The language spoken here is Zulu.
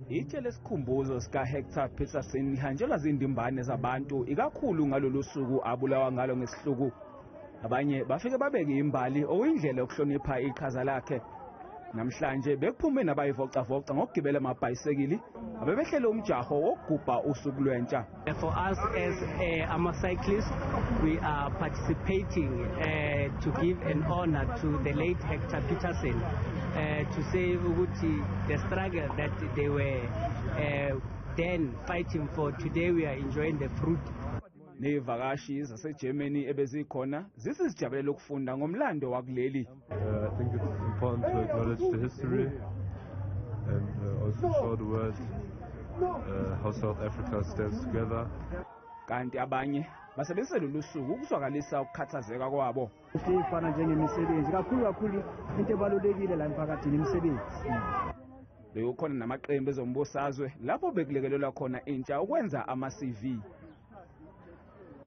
Itshe lesikhumbuzo sika Hector Peterson lihanjelwa zindimbane zabantu ikakhulu ngalolu suku abulawa ngalo ngesihluku. Abanye bafike babeke imbali okuyindlela yokuhlonipha iqhaza lakhe. Namhlanje bekuphume nabayivocavoca ngokugibela amabhayisekili abebehlele umjaho wokugubha usuku lwentsha. For us as cyclists, we are participating to give an honor to the late Hector Peterson, to say the struggle that they were then fighting for, today we are enjoying the fruit. Nevakashi zaseGermany ebezikhona zisijabulela ukufunda ngomlando wakuleli. I think it's important to acknowledge the history and also show the world how South Africa stands together. Kanti abanye basebenzisa lolu suku ukuzwakalisa ukukhathazeka kwabo. Sifana njengemisebenzi kakhulu into ebalulekile la emphakathini imisebenzi. Bekukhona namaqembu ezombusazwe lapho bekulekelelwa khona intsha ukwenza ama-CV.